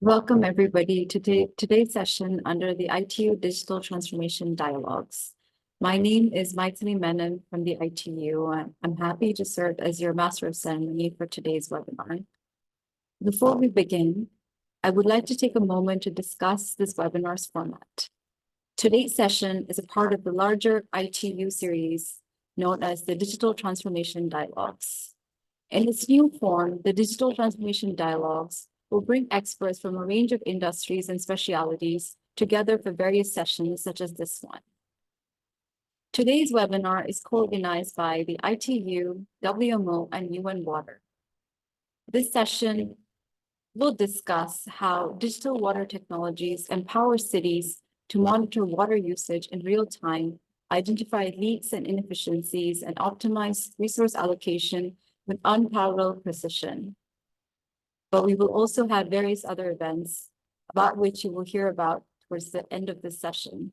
Welcome, everybody, to today's session under the ITU Digital Transformation Dialogues. My name is Maitani Menon from the ITU, and I'm happy to serve as your Master of Ceremony for today's webinar. Before we begin, I would like to take a moment to discuss this webinar's format. Today's session is a part of the larger ITU series known as the Digital Transformation Dialogues. In its new form, the Digital Transformation Dialogues will bring experts from a range of industries and specialities together for various sessions such as this one. Today's webinar is co-organized by the ITU, WMO, and UN Water. This session will discuss how digital water technologies empower cities to monitor water usage in real time, identify leaks and inefficiencies, and optimize resource allocation with unparalleled precision. But we will also have various other events about which you will hear about towards the end of this session.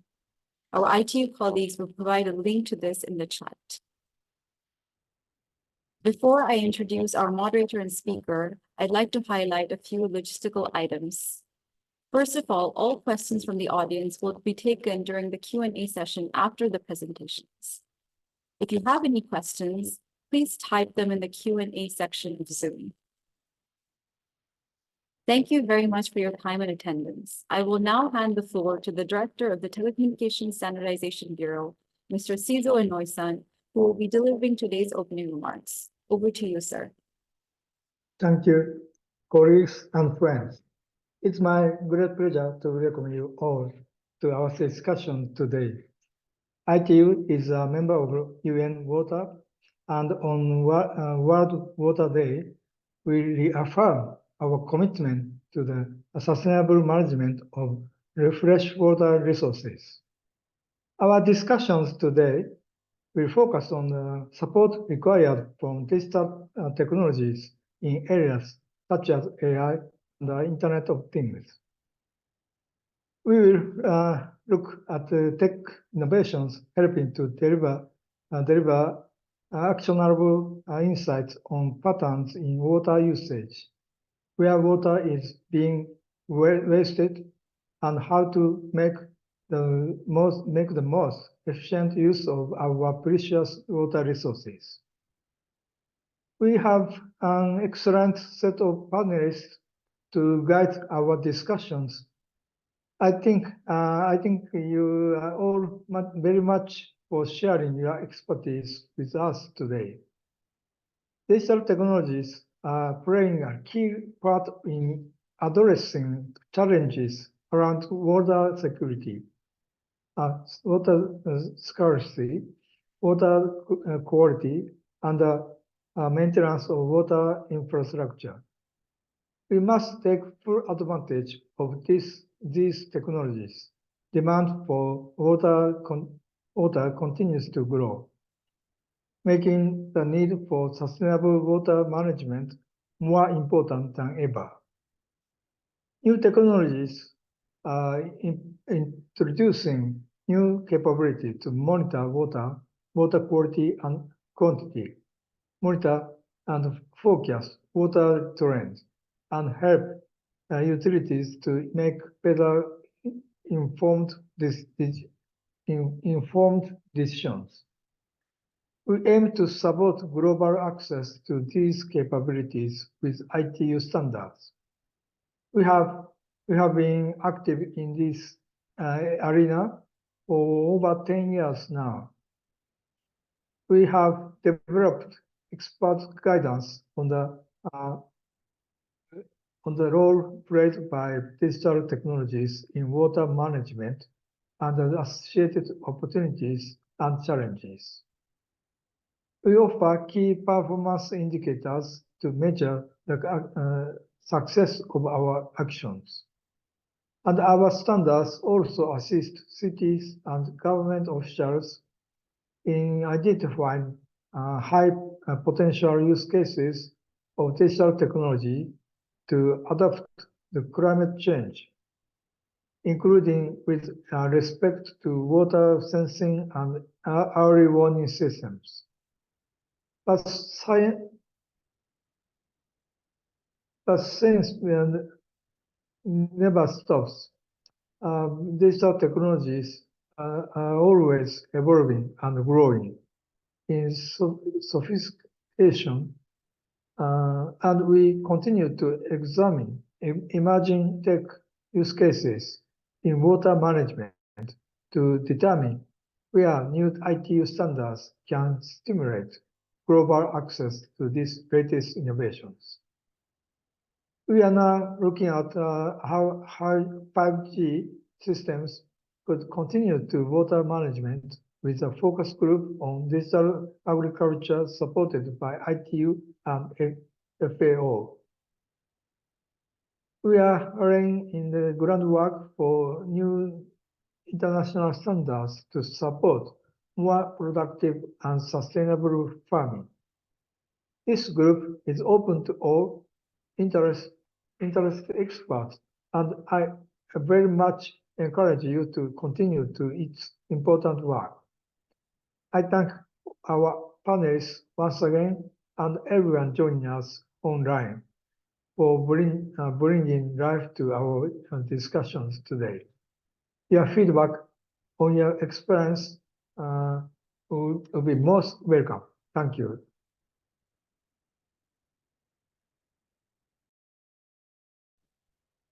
Our ITU colleagues will provide a link to this in the chat. Before I introduce our moderator and speaker, I'd like to highlight a few logistical items. First of all questions from the audience will be taken during the Q&A session after the presentations. If you have any questions, please type them in the Q&A section of Zoom. Thank you very much for your time and attendance. I will now hand the floor to the Director of the Telecommunications Standardization Bureau, Mr. Shizo Inoi-san, who will be delivering today's opening remarks. Over to you, sir. Thank you, colleagues and friends. It's my great pleasure to welcome you all to our discussion today. ITU is a member of UN Water, and on World Water Day, we reaffirm our commitment to the sustainable management of freshwater resources. Our discussions today will focus on the support required from digital technologies in areas such as AI and the Internet of Things. We will look at tech innovations helping to deliver actionable insights on patterns in water usage, where water is being wasted, and how to make the most efficient use of our precious water resources. We have an excellent set of panelists to guide our discussions. I thank you all very much for sharing your expertise with us today. Digital technologies are playing a key part in addressing challenges around water security, water scarcity, water quality, and maintenance of water infrastructure. We must take full advantage of these technologies. Demand for water continues to grow, making the need for sustainable water management more important than ever. New technologies are introducing new capability to monitor water quality and quantity, monitor and forecast water trends, and help utilities to make better informed decisions. We aim to support global access to these capabilities with ITU standards. We have been active in this arena for over 10 years now. We have developed expert guidance on the role played by digital technologies in water management and the associated opportunities and challenges. We offer key performance indicators to measure the success of our actions. And our standards also assist cities and government officials in identifying high potential use cases of digital technology to adapt to climate change, including with respect to water sensing and early warning systems. But science never stops. Digital technologies are always evolving and growing in sophistication, and we continue to examine emerging tech use cases in water management to determine where new ITU standards can stimulate global access to these latest innovations. We are now looking at how 5G systems could continue to water management with a focus group on digital agriculture supported by ITU and FAO. We are laying in the groundwork for new international standards to support more productive and sustainable farming. This group is open to all interested experts, and I very much encourage you to continue to its important work. I thank our panelists once again and everyone joining us online for bringing life to our discussions today. Your feedback on your experience will be most welcome. Thank you.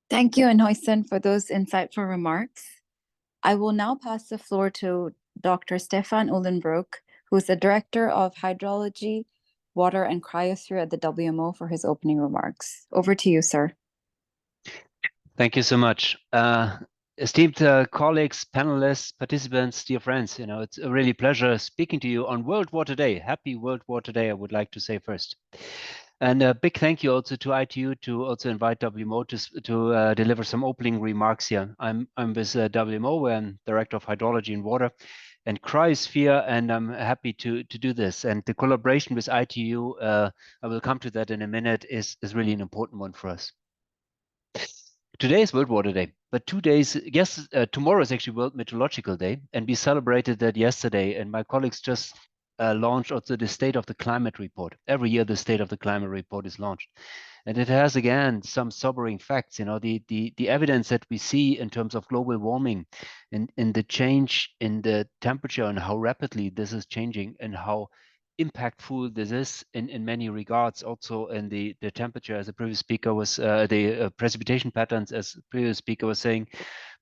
Thank you, Anhoisen, for those insightful remarks. I will now pass the floor to Dr. Stefan Uhlenbrook, who is the Director of Hydrology, Water and Cryosphere at the WMO, for his opening remarks. Over to you, sir. Thank you so much. Esteemed colleagues, panelists, participants, dear friends, it's a really pleasure speaking to you on World Water Day. Happy World Water Day, I would like to say first. And a big thank you also to ITU to also invite WMO to deliver some opening remarks here. I'm with WMO, where I'm Director of Hydrology and Water and Cryosphere, and I'm happy to do this. And the collaboration with ITU, I will come to that in a minute, is really an important one for us. Today is World Water Day, but 2 days, tomorrow is actually World Meteorological Day, and we celebrated that yesterday, and my colleagues just launched also the State of the Climate Report. Every year the State of the Climate Report is launched. And it has, again, some sobering facts. The evidence that we see in terms of global warming and in the change in the temperature and how rapidly this is changing and how impactful this is in many regards, also in the temperature, as the previous speaker was, the precipitation patterns, as the previous speaker was saying,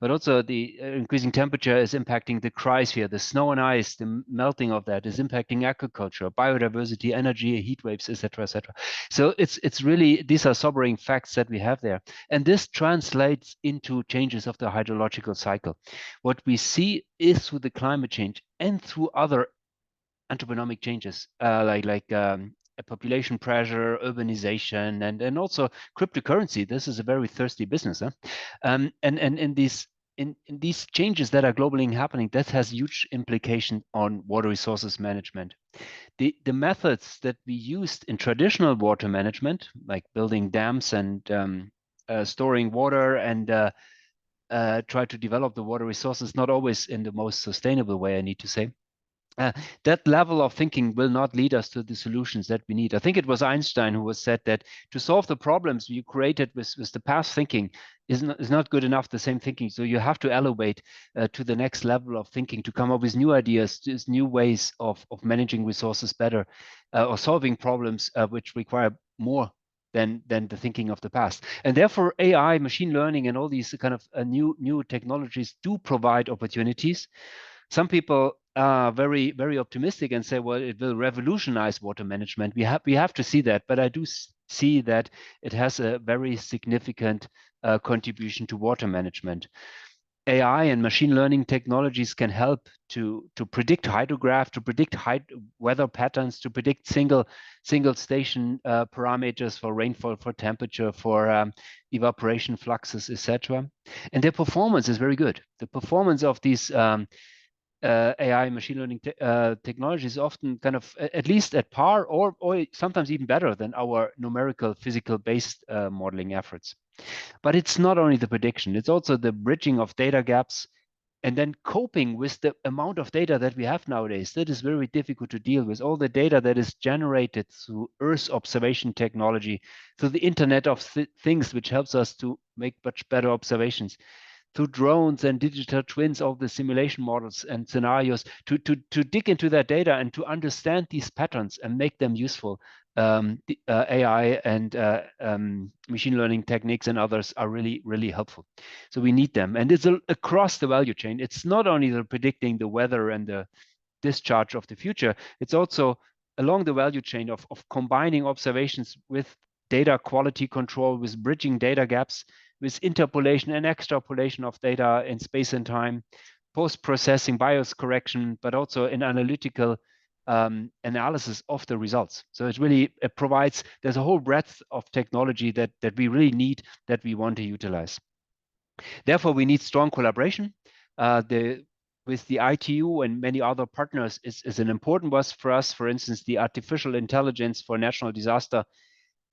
but also the increasing temperature is impacting the cryosphere, the snow and ice, the melting of that is impacting agriculture, biodiversity, energy, heat waves, etc., etc. So it's really, these are sobering facts that we have there. And this translates into changes of the hydrological cycle. What we see is through the climate change and through other anthroponomic changes, like population pressure, urbanization, and also cryptocurrency. This is a very thirsty business, huh? And in these changes that are globally happening, that has huge implication on water resources management. The methods that we used in traditional water management, like building dams and storing water and try to develop the water resources, not always in the most sustainable way, I need to say. That level of thinking will not lead us to the solutions that we need. I think it was Einstein who was said that to solve the problems you created with the past thinking is not good enough, the same thinking. So you have to elevate to the next level of thinking to come up with new ideas, new ways of managing resources better or solving problems which require more than the thinking of the past. And therefore, AI, machine learning, and all these kind of new technologies do provide opportunities. Some people are very, very optimistic and say, well, it will revolutionize water management. We have to see that, but I do see that it has a very significant contribution to water management. AI and machine learning technologies can help to predict hydrograph, to predict weather patterns, to predict single station parameters for rainfall, for temperature, for evaporation fluxes, etc. And their performance is very good. The performance of these AI machine learning technology is often kind of at least at par or sometimes even better than our numerical physical based modeling efforts. But it's not only the prediction, it's also the bridging of data gaps and then coping with the amount of data that we have nowadays. That is very difficult to deal with. All the data that is generated through Earth observation technology, through the Internet of Things, which helps us to make much better observations, through drones and digital twins, all the simulation models and scenarios, to dig into that data and to understand these patterns and make them useful. The AI and machine learning techniques and others are really, really helpful. So we need them. And it's across the value chain. It's not only the predicting the weather and the discharge of the future, it's also along the value chain of combining observations with data quality control, with bridging data gaps, with interpolation and extrapolation of data in space and time, post-processing, bias correction, but also in analytical analysis of the results. So it really provides, there's a whole breadth of technology that we really need, that we want to utilize. Therefore, we need strong collaboration. With the ITU and many other partners is an important one for us. For instance, the Artificial Intelligence for National Disaster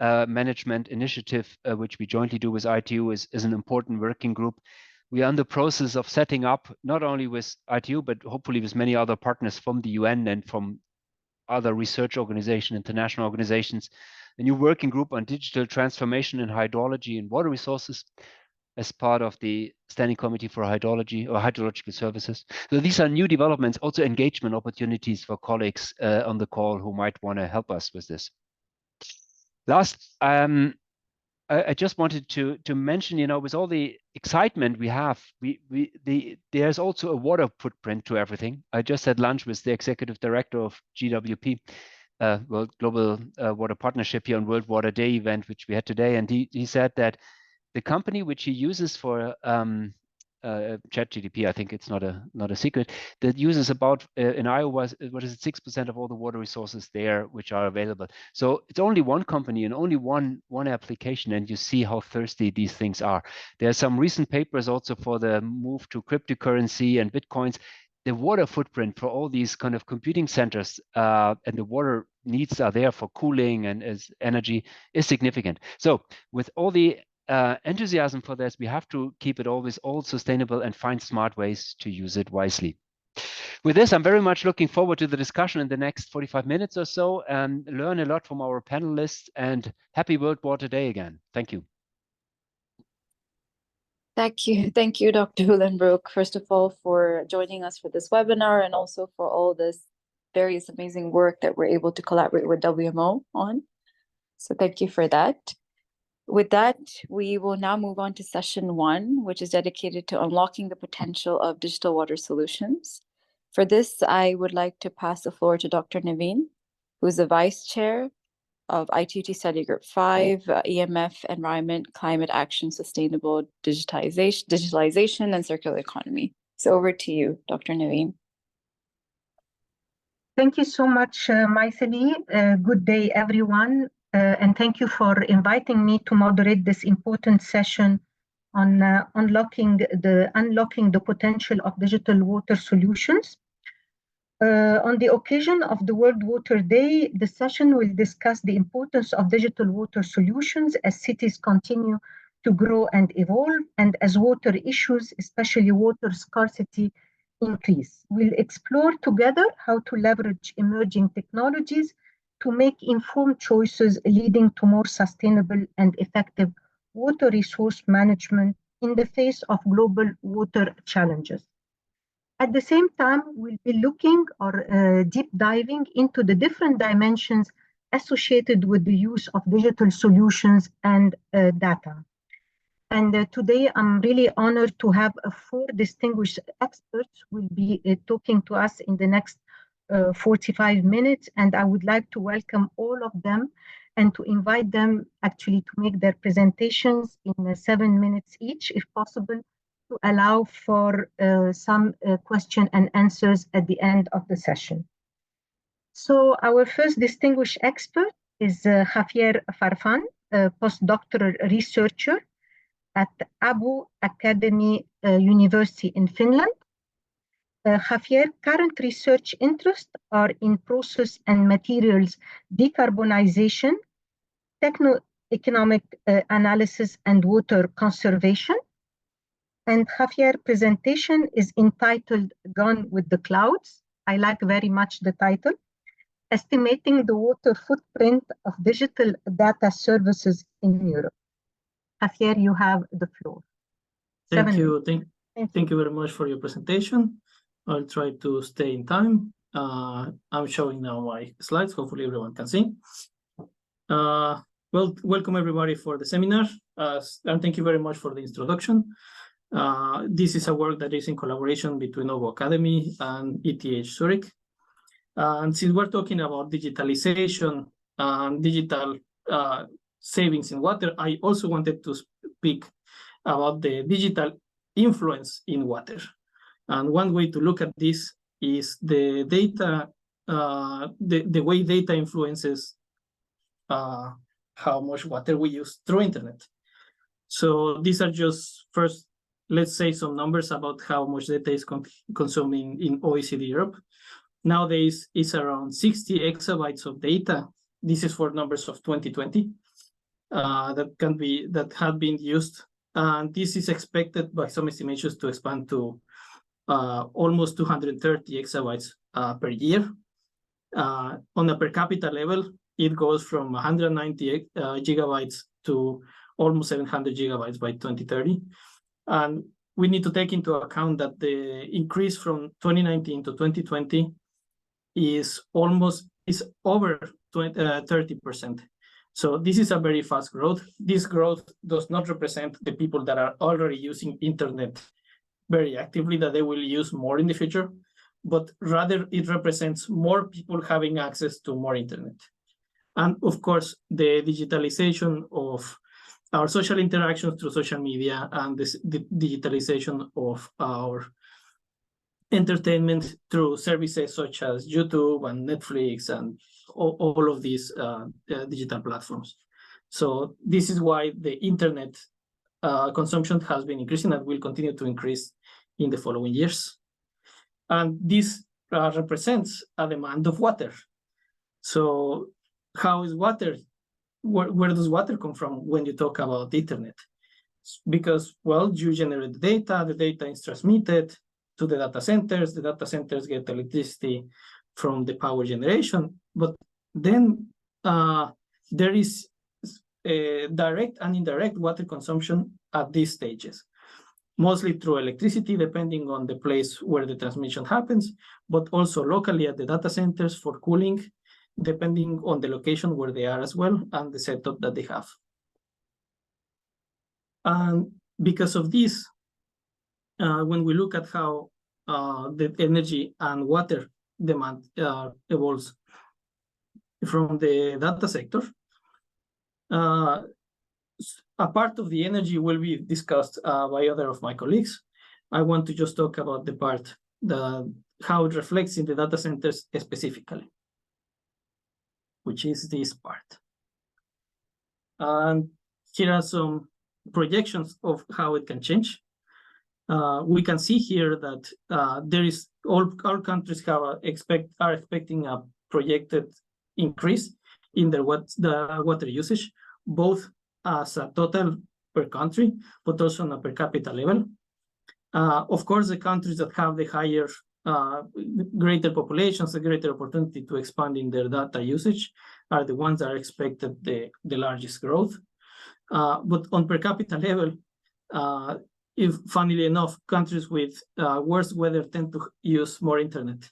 Management Initiative, which we jointly do with ITU, is an important working group. We are in the process of setting up, not only with ITU, but hopefully with many other partners from the UN and from other research organizations, international organizations, a new working group on digital transformation in hydrology and water resources as part of the Standing Committee for Hydrology or Hydrological Services. So these are new developments, also engagement opportunities for colleagues on the call who might want to help us with this. Last, I just wanted to mention, with all the excitement we have, there's also a water footprint to everything. I just had lunch with the executive director of GWP, Global Water Partnership here on World Water Day event, which we had today, and he said that the company which he uses for ChatGPT, I think it's not a secret, that uses about in Iowa, what is it, 6% of all the water resources there which are available. So it's only one company and only one application, and you see how thirsty these things are. There are some recent papers also for the move to cryptocurrency and bitcoins. The water footprint for all these kind of computing centers and the water needs are there for cooling and as energy is significant. So with all the enthusiasm for this, we have to keep it always all sustainable and find smart ways to use it wisely. With this, I'm very much looking forward to the discussion in the next 45 minutes or so and learn a lot from our panelists, and happy World Water Day again. Thank you. Thank you, Dr. Hulenbroek, first of all, for joining us for this webinar and also for all this various amazing work that we're able to collaborate with WMO on. So thank you for that. With that, we will now move on to session 1, which is dedicated to unlocking the potential of digital water solutions. For this, I would like to pass the floor to Dr. Naveen, who is the Vice Chair of ITUT Study Group 5, EMF, Environment, Climate Action, Sustainable Digitalization, and Circular Economy. So over to you, Dr. Naveen. Thank you so much, Maithili. Good day, everyone. And thank you for inviting me to moderate this important session on unlocking the potential of digital water solutions. On the occasion of the World Water Day, the session will discuss the importance of digital water solutions as cities continue to grow and evolve, and as water issues, especially water scarcity, increase. We'll explore together how to leverage emerging technologies to make informed choices leading to more sustainable and effective water resource management in the face of global water challenges. At the same time, we'll be looking or deep diving into the different dimensions associated with the use of digital solutions and data. And today, I'm really honored to have four distinguished experts who will be talking to us in the next 45 minutes. And I would like to welcome all of them and to invite them actually to make their presentations in 7 minutes each, if possible, to allow for some question and answers at the end of the session. So our first distinguished expert is Javier Farfan, a postdoctoral researcher at Abo Academy University in Finland. Javier's current research interests are in process and materials decarbonization, techno-economic analysis, and water conservation. And Javier's presentation is entitled Gone with the Clouds. I like very much the title. Estimating the water footprint of digital data services in Europe. Javier, you have the floor. Thank you. Thank you very much for your presentation. I'll try to stay in time. I'm showing now my slides. Hopefully everyone can see. Well, welcome everybody for the seminar. And thank you very much for the introduction. This is a work that is in collaboration between Abo Academy and ETH Zurich. And since we're talking about digitalization and digital savings in water, I also wanted to speak about the digital influence in water. And one way to look at this is the data, the way data influences how much water we use through internet. So these are just first, let's say some numbers about how much data is consuming in OECD Europe. Nowadays, it's around 60 exabytes of data. This is for numbers of 2020 that have been used. And this is expected by some estimations to expand to almost 230 exabytes per year. On a per capita level, it goes from 190 gigabytes to almost 700 gigabytes by 2030. And we need to take into account that the increase from 2019 to 2020 is over 30%. So this is a very fast growth. This growth does not represent the people that are already using internet very actively, that they will use more in the future, but rather it represents more people having access to more internet. And of course, the digitalization of our social interactions through social media and the digitalization of our entertainment through services such as YouTube and Netflix and all of these digital platforms. So this is why the internet consumption has been increasing and will continue to increase in the following years. And this represents a demand of water. So how is water? Where does water come from when you talk about internet? Because, well, you generate the data is transmitted to the data centers get electricity from the power generation, but then there is a direct and indirect water consumption at these stages, mostly through electricity, depending on the place where the transmission happens, but also locally at the data centers for cooling, depending on the location where they are as well and the setup that they have. And because of this, when we look at how the energy and water demand evolves from the data sector, a part of the energy will be discussed by other of my colleagues. I want to just talk about the part, how it reflects in the data centers specifically, which is this part. And here are some projections of how it can change. We can see here that there is all countries are expecting a projected increase in the water usage, both as a total per country, but also on a per capita level. Of course, the countries that have the higher, greater populations, the greater opportunity to expand in their data usage are the ones that are expected the largest growth. But on per capita level, if funnily enough, countries with worse weather tend to use more internet.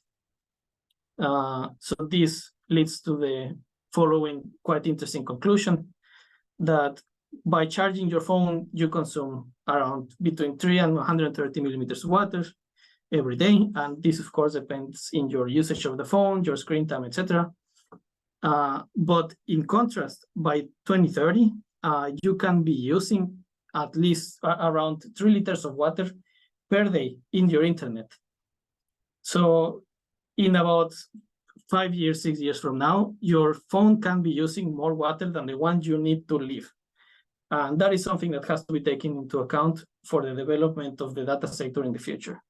So this leads to the following quite interesting conclusion, that by charging your phone, you consume around between 3 and 130 millimeters of water every day. And this, of course, depends in your usage of the phone, your screen time, etc. But in contrast, by 2030, you can be using at least around 3 liters of water per day in your internet. So in about 5 years, 6 years from now, your phone can be using more water than the one you need to live. And that is something that has to be taken into account for the development of the data sector in the future.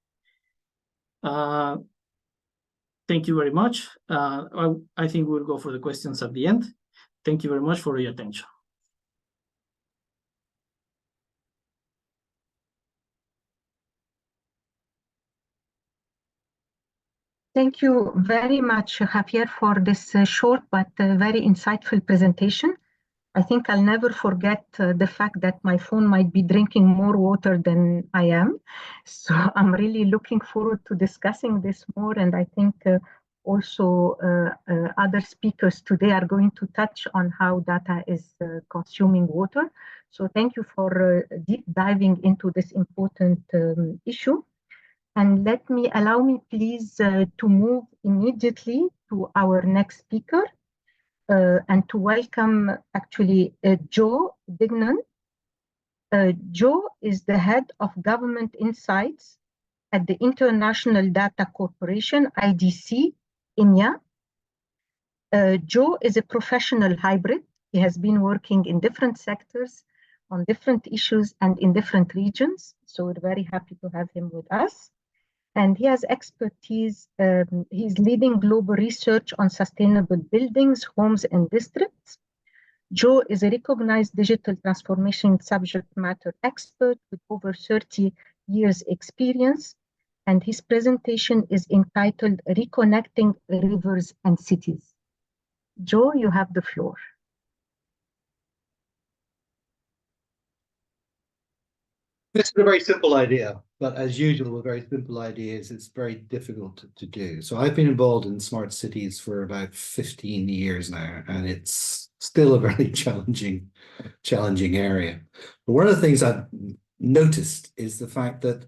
Thank you very much. I think we'll go for the questions at the end. Thank you very much for your attention. Thank you very much, Javier, for this short but very insightful presentation. I think I'll never forget the fact that my phone might be drinking more water than I am. So I'm really looking forward to discussing this more. And I think also other speakers today are going to touch on how data is consuming water. So thank you for deep diving into this important issue. And allow me please to move immediately to our next speaker. And to welcome actually Joe Dignan. Joe is the head of government insights at the International Data Corporation, IDC, India. Joe is a professional hybrid. He has been working in different sectors, on different issues and in different regions. So we're very happy to have him with us. And he has expertise. He's leading global research on sustainable buildings, homes, and districts. Joe is a recognized digital transformation subject matter expert with over 30 years experience. And his presentation is entitled Reconnecting Rivers and Cities. Joe, you have the floor. This is a very simple idea, but as usual with very simple ideas, it's very difficult to do. So I've been involved in smart cities for about 15 years now, and it's still a very challenging area. But one of the things I've noticed is the fact that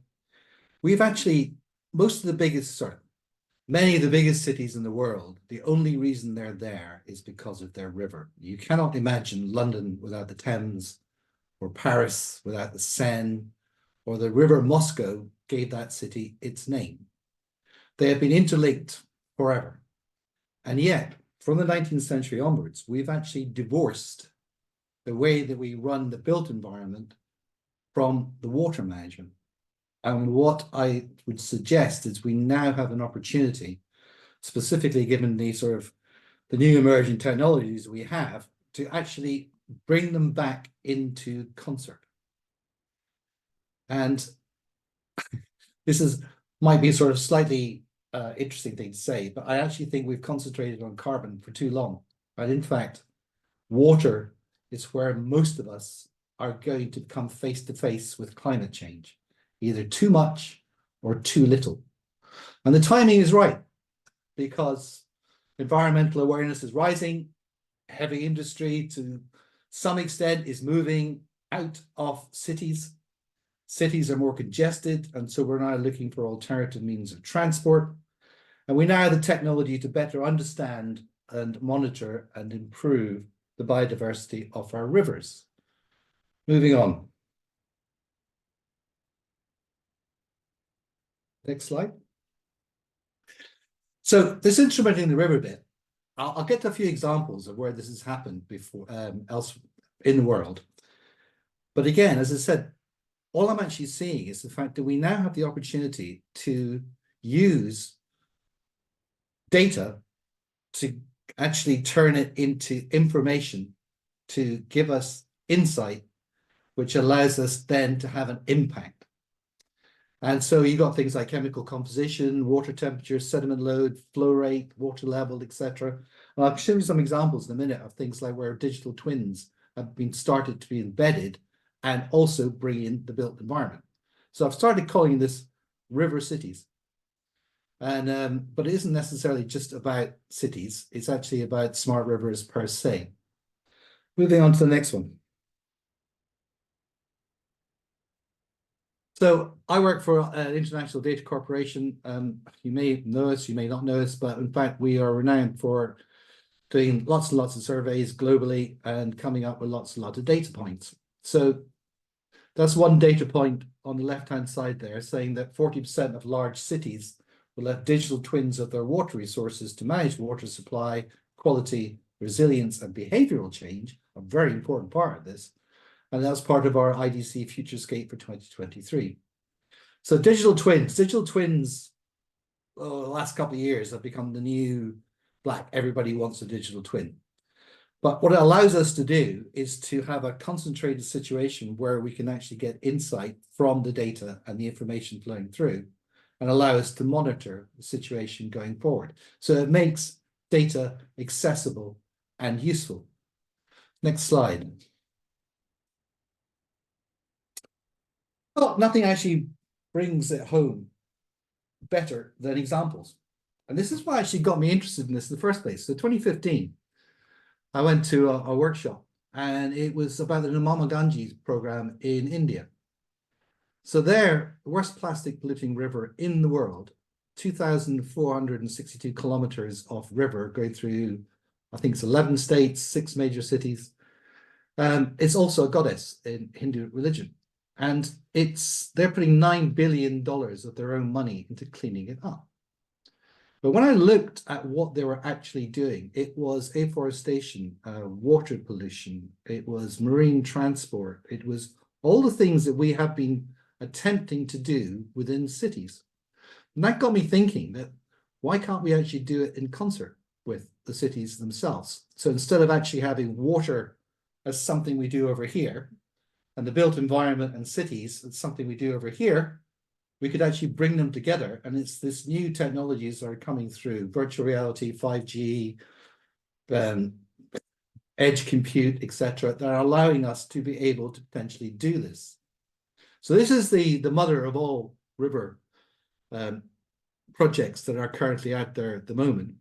we've actually, many of the biggest cities in the world, the only reason they're there is because of their river. You cannot imagine London without the Thames, or Paris without the Seine, or the river Moscow gave that city its name. They have been interlinked forever. And yet, from the 19th century onwards, we've actually divorced the way that we run the built environment from the water management. And what I would suggest is we now have an opportunity, specifically given the the new emerging technologies we have, to actually bring them back into concert. And this might be a slightly interesting thing to say, but I actually think we've concentrated on carbon for too long. And in fact, water is where most of us are going to come face to face with climate change, either too much or too little. And the timing is right, because environmental awareness is rising, heavy industry to some extent is moving out of cities. Cities are more congested, and so we're now looking for alternative means of transport. And we now have the technology to better understand and monitor and improve the biodiversity of our rivers. Moving on. Next slide. So this instrumenting the river bit, I'll get to a few examples of where this has happened before else in the world. But again, as I said, all I'm actually seeing is the fact that we now have the opportunity to use data to actually turn it into information to give us insight which allows us then to have an impact. And so you got things like chemical composition, water temperature, sediment load, flow rate, water level, etc. And I'll show you some examples in a minute of things like where digital twins have been started to be embedded and also bring in the built environment. So I've started calling this river cities. And but it isn't necessarily just about cities. It's actually about smart rivers per se. Moving on to the next one. So I work for an international data corporation. You may know us, you may not know us, but in fact, we are renowned for doing lots and lots of surveys globally and coming up with lots and lots of data points. So that's one data point on the left-hand side there, saying that 40% of large cities will have digital twins of their water resources to manage water supply, quality, resilience, and behavioral change, a very important part of this. And that's part of our IDC Futurescape for 2023. So digital twins, the last couple of years have become the new black. Everybody wants a digital twin. But what it allows us to do is to have a concentrated situation where we can actually get insight from the data and the information flowing through and allow us to monitor the situation going forward. So it makes data accessible and useful. Next slide. Well, nothing actually brings it home better than examples. And this is what actually got me interested in this in the first place. So 2015, I went to a workshop and it was about the Namama Ganges program in India. So there, the worst plastic polluting river in the world, 2,462 kilometers of river going through, I think it's 11 states, 6 major cities. It's also a goddess in Hindu religion. And they're putting $9 billion of their own money into cleaning it up. But when I looked at what they were actually doing, it was afforestation, water pollution, it was marine transport, it was all the things that we have been attempting to do within cities. And that got me thinking that why can't we actually do it in concert with the cities themselves? So instead of actually having water as something we do over here, and the built environment and cities, it's something we do over here, we could actually bring them together. And it's this new technologies that are coming through, virtual reality, 5G, edge compute, etc., that are allowing us to be able to potentially do this. So this is the mother of all river projects that are currently out there at the moment.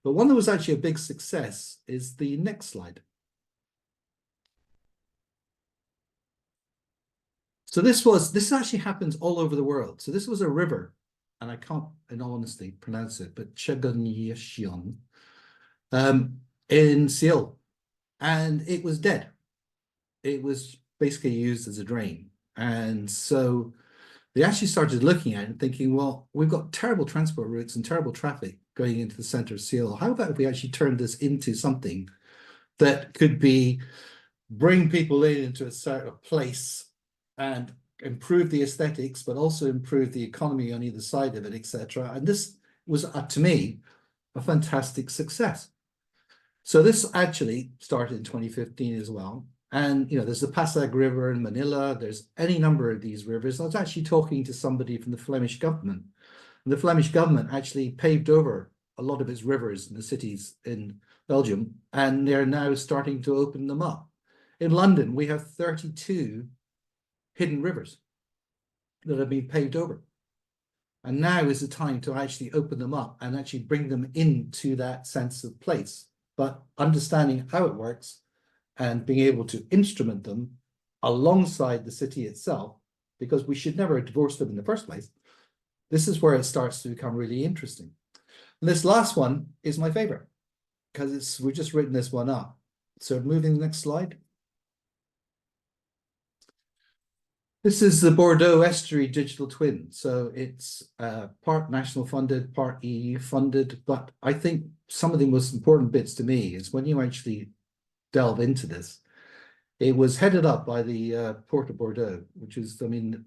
But one that was actually a big success is the next slide. So this actually happens all over the world. So this was a river, and I can't, in all honesty, pronounce it, but Chegonyeshion in Seoul, and it was dead. It was basically used as a drain. And so they actually started looking at it and thinking, well, we've got terrible transport routes and terrible traffic going into the center of Seoul. How about if we actually turn this into something that could bring people into a sort of place and improve the aesthetics, but also improve the economy on either side of it, etc. And this was, to me, a fantastic success. So this actually started in 2015 as well. And, you know, there's the Pasig River in Manila. There's any number of these rivers. I was actually talking to somebody from the Flemish government. And the Flemish government actually paved over a lot of its rivers in the cities in Belgium, and they're now starting to open them up. In London, we have 32 hidden rivers that have been paved over. And now is the time to actually open them up and actually bring them into that sense of place. But understanding how it works and being able to instrument them alongside the city itself, because we should never divorce them in the first place. This is where it starts to become really interesting. And this last one is my favorite, because we've just written this one up. So moving to the next slide. This is the Bordeaux Estuary Digital Twin. So it's part national funded, part EU funded. But I think some of the most important bits to me is when you actually delve into this, it was headed up by the Port of Bordeaux, which is, I mean,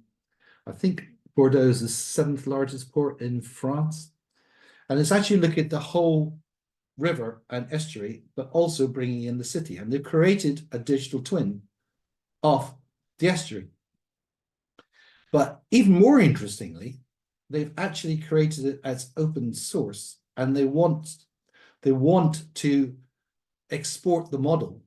I think Bordeaux is the 7th largest port in France. And it's actually looking at the whole river and estuary, but also bringing in the city. And they've created a digital twin of the estuary. But even more interestingly, they've actually created it as open source, and they want to export the model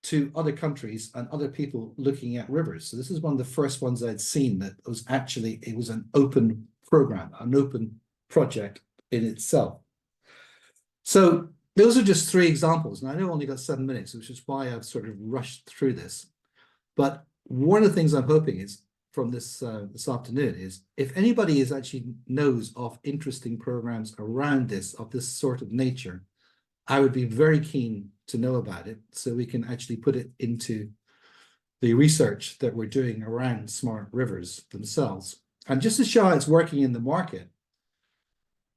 to other countries and other people looking at rivers. So this is one of the first ones I'd seen that was actually, it was an open program, an open project in itself. So those are just 3 examples. And I know I only got 7 minutes, which is why I've sort of rushed through this. But one of the things I'm hoping is from this afternoon is if anybody knows of interesting programs around this, of this sort of nature, I would be very keen to know about it so we can actually put it into the research that we're doing around smart rivers themselves. And just to show how it's working in the market,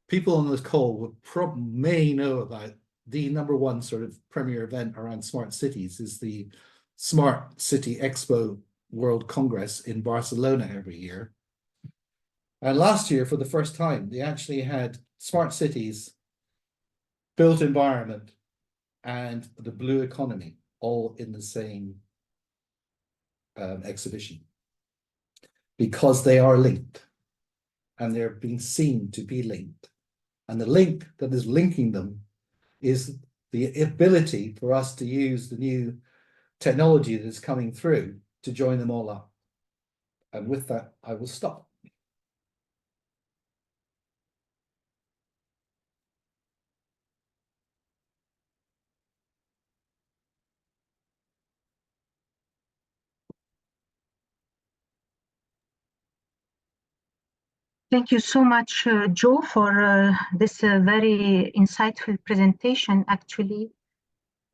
people on this call may know about the #1 sort of premier event around smart cities is the Smart City Expo World Congress in Barcelona every year. And last year, for the first time, they actually had smart cities, built environment, and the blue economy all in the same exhibition, because they are linked and they're being seen to be linked. And the link that is linking them is the ability for us to use the new technology that is coming through to join them all up. And with that, I will stop. Thank you so much, Joe, for this very insightful presentation, actually,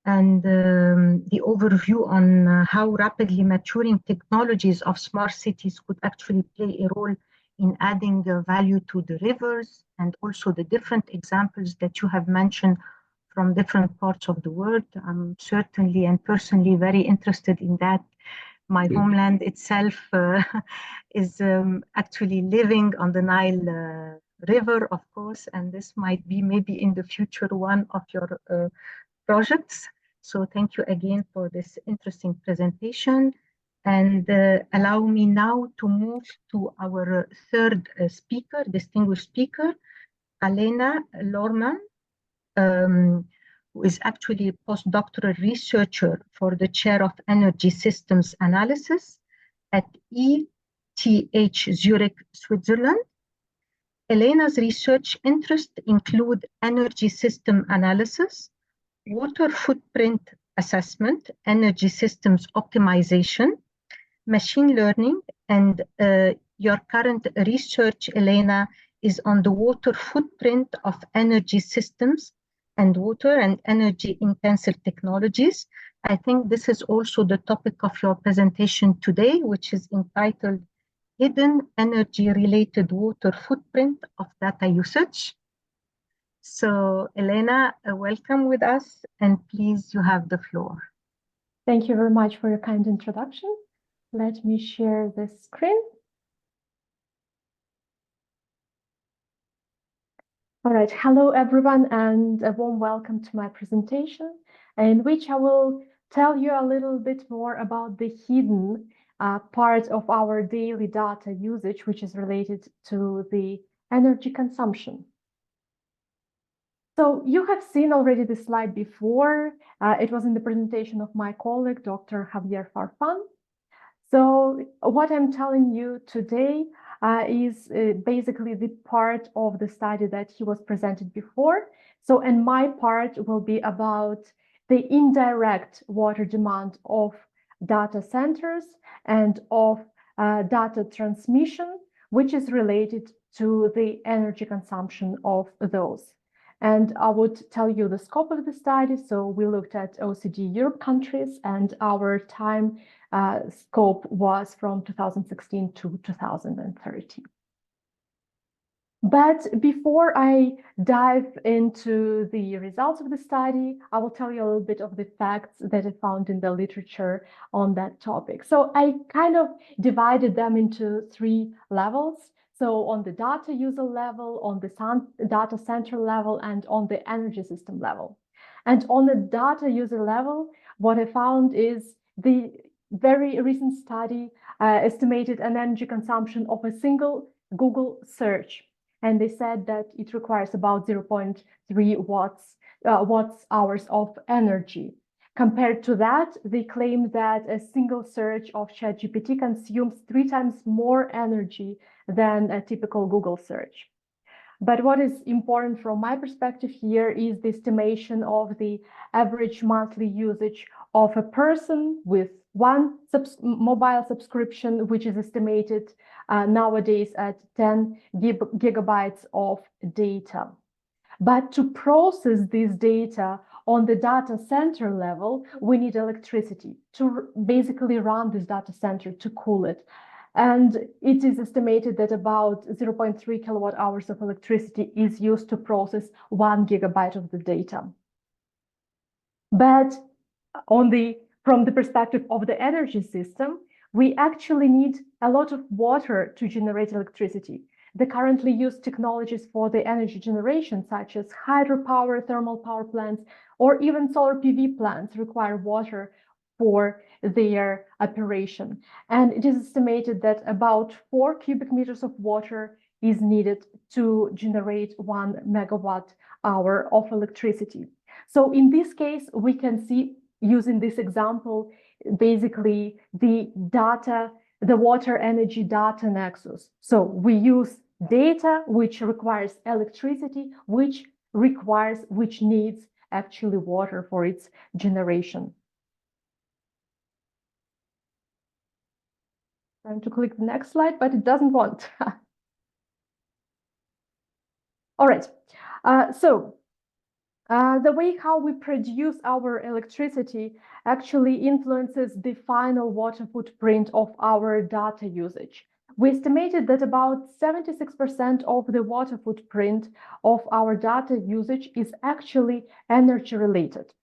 and the overview on how rapidly maturing technologies of smart cities could actually play a role in adding value to the rivers, and also the different examples that you have mentioned from different parts of the world. I'm certainly and personally very interested in that. My homeland itself is actually living on the Nile River, of course, and this might be maybe in the future one of your projects. So thank you again for this interesting presentation. And allow me now to move to our third distinguished speaker, Alena Lorman, who is actually a postdoctoral researcher for the chair of energy systems analysis at ETH Zurich, Switzerland. Elena's research interests include energy system analysis, water footprint assessment, energy systems optimization, machine learning, and your current research, Elena, is on the water footprint of energy systems and water and energy intensive technologies. I think this is also the topic of your presentation today, which is entitled Hidden Energy Related Water Footprint of Data Usage. So Elena, welcome with us, and please, you have the floor. Thank you very much for your kind introduction. Let me share the screen. All right, hello everyone, and a warm welcome to my presentation, in which I will tell you a little bit more about the hidden part of our daily data usage, which is related to the energy consumption. So you have seen already this slide before. It was in the presentation of my colleague, Dr. Javier Farfan. So what I'm telling you today is basically the part of the study that he was presented before. So, and my part will be about the indirect water demand of data centers and of data transmission, which is related to the energy consumption of those. And I would tell you the scope of the study. So we looked at OECD Europe countries, and our time scope was from 2016 to 2030. But before I dive into the results of the study, I will tell you a little bit of the facts that I found in the literature on that topic. So I kind of divided them into 3 levels. So on the data user level, on the data center level, and on the energy system level. And on the data user level, what I found is the very recent study estimated an energy consumption of a single Google search, and they said that it requires about 0.3 watts hours of energy. Compared to that, they claim that a single search of ChatGPT consumes 3 times more energy than a typical Google search. But what is important from my perspective here is the estimation of the average monthly usage of a person with one mobile subscription, which is estimated nowadays at 10 gigabytes of data. But to process this data on the data center level, we need electricity to basically run this data center, to cool it. And it is estimated that about 0.3 kilowatt hours of electricity is used to process 1 gigabyte of the data. But from the perspective of the energy system, we actually need a lot of water to generate electricity. The currently used technologies for the energy generation, such as hydropower, thermal power plants, or even solar PV plants, require water for their operation. And it is estimated that about 4 cubic meters of water is needed to generate 1 megawatt hour of electricity. So in this case, we can see, using this example, basically the water energy data nexus. So we use data which requires electricity, which needs actually water for its generation. Trying to click the next slide, but it doesn't want. All right, the way how we produce our electricity actually influences the final water footprint of our data usage. We estimated that about 76% of the water footprint of our data usage is actually energy related.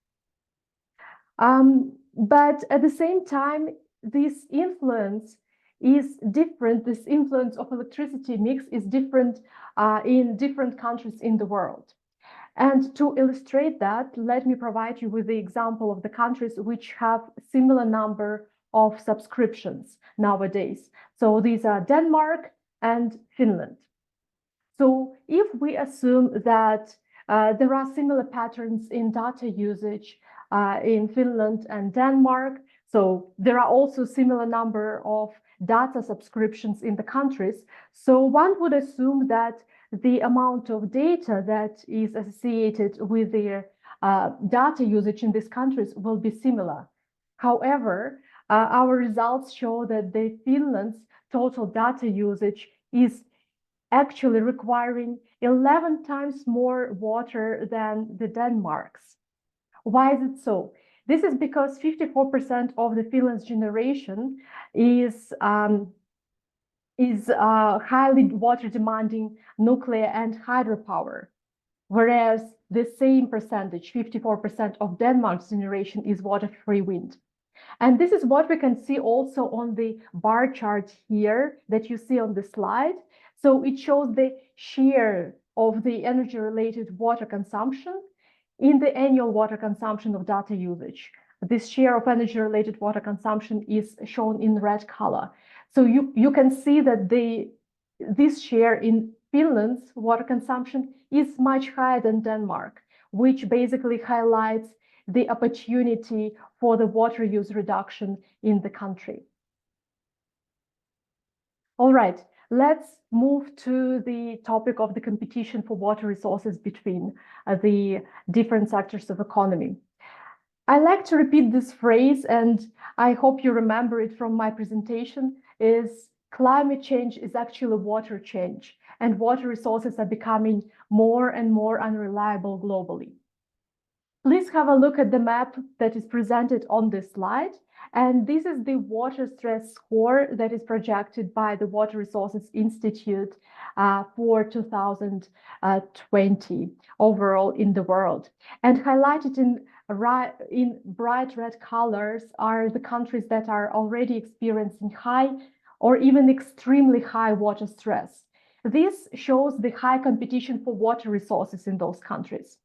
But at the same time, this influence is different. This influence of electricity mix is different in different countries in the world. And to illustrate that, let me provide you with the example of the countries which have similar number of subscriptions nowadays. So these are Denmark and Finland. So if we assume that there are similar patterns in data usage in Finland and Denmark, so there are also similar number of data subscriptions in the countries, so one would assume that the amount of data that is associated with their data usage in these countries will be similar. However, our results show that the Finland's total data usage is actually requiring 11 times more water than the Denmark's. Why is it so? This is because 54% of the Finland's generation is highly water demanding nuclear and hydropower, whereas the same percentage, 54% of Denmark's generation, is water-free wind. And this is what we can see also on the bar chart here that you see on the slide. So it shows the share of the energy-related water consumption in the annual water consumption of data usage. This share of energy-related water consumption is shown in red color. So you can see that this share in Finland's water consumption is much higher than Denmark, which basically highlights the opportunity for the water use reduction in the country. All right, let's move to the topic of the competition for water resources between the different sectors of economy. I like to repeat this phrase, and I hope you remember it from my presentation, is climate change is actually water change, and water resources are becoming more and more unreliable globally. Please have a look at the map that is presented on this slide. And this is the water stress score that is projected by the Water Resources Institute for 2020 overall in the world. And highlighted in bright red colors are the countries that are already experiencing high or even extremely high water stress. This shows the high competition for water resources in those countries.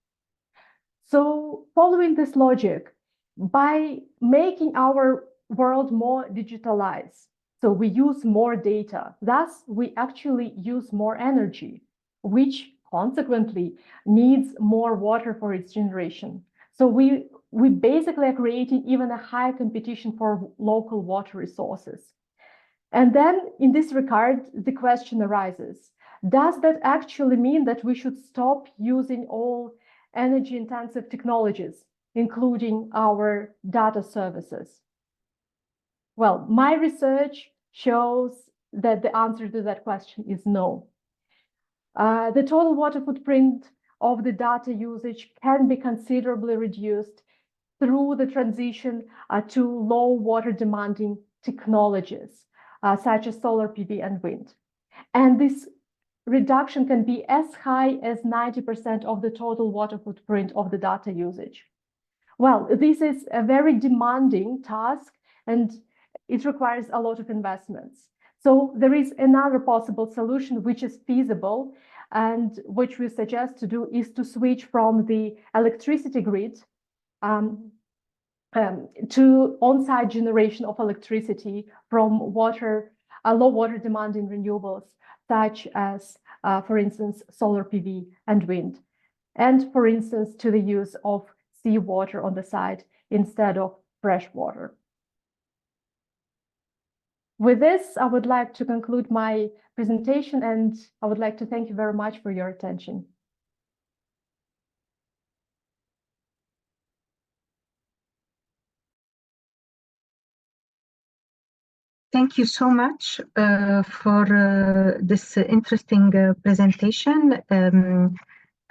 So following this logic, by making our world more digitalized. So we use more data. Thus, we actually use more energy, which consequently needs more water for its generation. So we basically are creating even a higher competition for local water resources. And then in this regard, the question arises, does that actually mean that we should stop using all energy intensive technologies, including our data services? Well, my research shows that the answer to that question is no. The total water footprint of the data usage can be considerably reduced through the transition to low water demanding technologies, such as solar PV and wind. And this reduction can be as high as 90% of the total water footprint of the data usage. Well, this is a very demanding task and it requires a lot of investments. So there is another possible solution which is feasible and which we suggest to do is to switch from the electricity grid to on-site generation of electricity from low water demanding renewables, such as, for instance, solar PV and wind, and for instance, to the use of seawater on the site instead of fresh water. With this, I would like to conclude my presentation and I would like to thank you very much for your attention. Thank you so much for this interesting presentation,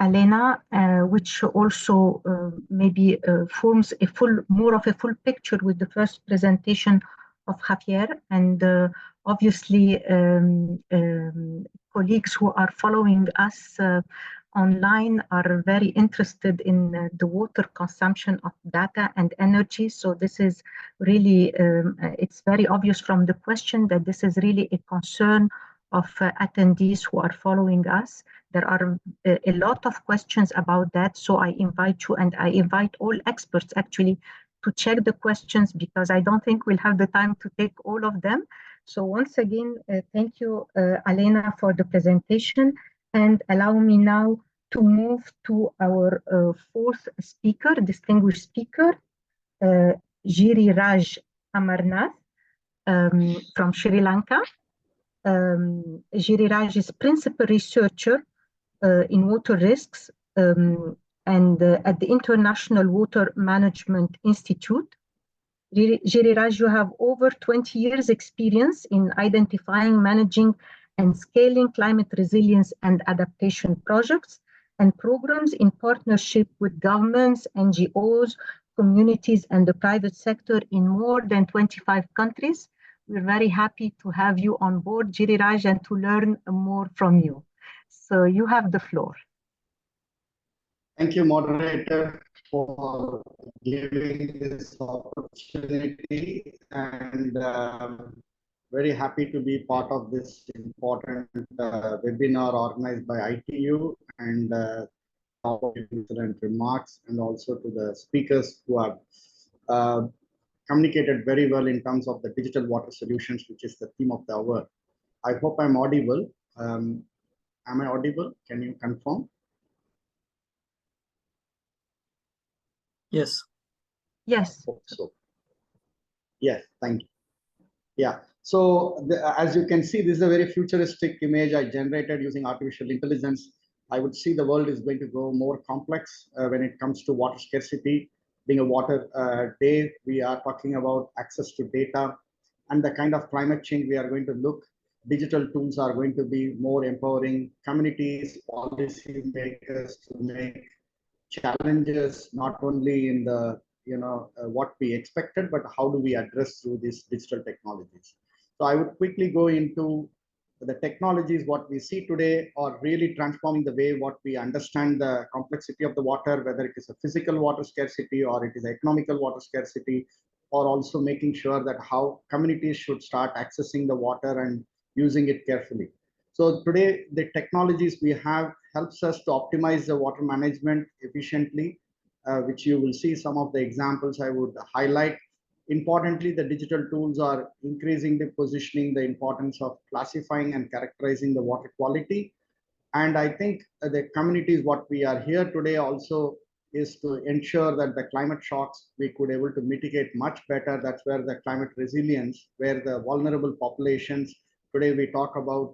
Alena, which also maybe forms more of a full picture with the first presentation of Javier. And obviously, colleagues who are following us online are very interested in the water consumption of data and energy. So this is really, it's very obvious from the question that this is really a concern of attendees who are following us. There are a lot of questions about that. So I invite you and I invite all experts actually to check the questions because I don't think we'll have the time to take all of them. So once again, thank you, Alena, for the presentation. And allow me now to move to our fourth speaker, distinguished speaker, Giriraj Amarnath from Sri Lanka. Giriraj is principal researcher in water risks and at the International Water Management Institute. Giriraj, you have over 20 years experience in identifying, managing, and scaling climate resilience and adaptation projects and programs in partnership with governments, NGOs, communities, and the private sector in more than 25 countries. We're very happy to have you on board, Giriraj, and to learn more from you. So you have the floor. Thank you, moderator, for giving this opportunity, and very happy to be part of this important webinar organized by ITU, and excellent remarks, and also to the speakers who have communicated very well in terms of the digital water solutions, which is the theme of the hour. I hope I'm audible. Am I audible? Can you confirm? Yes. Yes. I hope so. Yes, thank you. Yeah, so as you can see, this is a very futuristic image I generated using artificial intelligence. I would see the world is going to go more complex when it comes to water scarcity. Being a water day, we are talking about access to data and the kind of climate change we are going to look. Digital tools are going to be more empowering communities, policy makers to make challenges not only in the what we expected, but how do we address through these digital technologies. So I would quickly go into the technologies. What we see today are really transforming the way what we understand the complexity of the water, whether it is a physical water scarcity or it is economical water scarcity, or also making sure that how communities should start accessing the water and using it carefully. So today, the technologies we have helps us to optimize the water management efficiently, which you will see some of the examples I would highlight. Importantly, the digital tools are increasingly positioning the importance of classifying and characterizing the water quality. And I think the communities, what we are here today also is to ensure that the climate shocks we could able to mitigate much better. That's where the climate resilience, where the vulnerable populations, today we talk about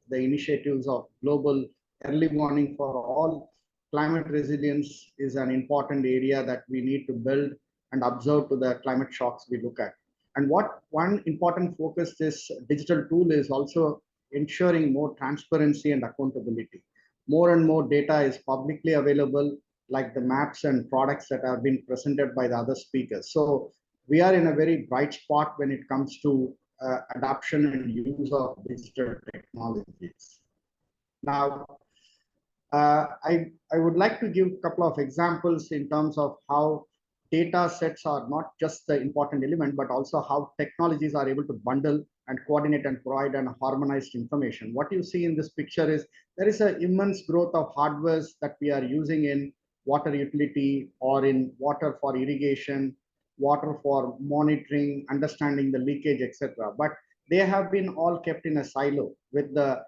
the initiatives of global early warning for all. Climate resilience is an important area that we need to build and observe to the climate shocks we look at. And what one important focus this digital tool is also ensuring more transparency and accountability. More and more data is publicly available, like the maps and products that have been presented by the other speakers. So we are in a very bright spot when it comes to adoption and use of digital technologies. Now, I would like to give a couple of examples in terms of how data sets are not just the important element, but also how technologies are able to bundle and coordinate and provide an harmonized information. What you see in this picture is there is an immense growth of hardwares that we are using in water utility or in water for irrigation, water for monitoring, understanding the leakage, etc. But they have been all kept in a silo with the